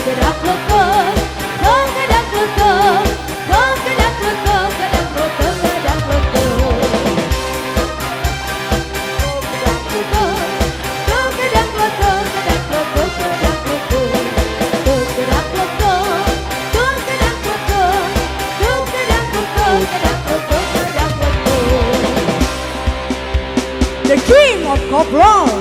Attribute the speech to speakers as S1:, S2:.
S1: Gedang klutuk, gedang klutuk, gedang klutuk, gedang klutuk, gedang klutuk. Gedang klutuk, gedang klutuk, gedang klutuk, gedang klutuk. Gedang klutuk, gedang klutuk, gedang klutuk, gedang klutuk, gedang klutuk.
S2: The King of Koplo.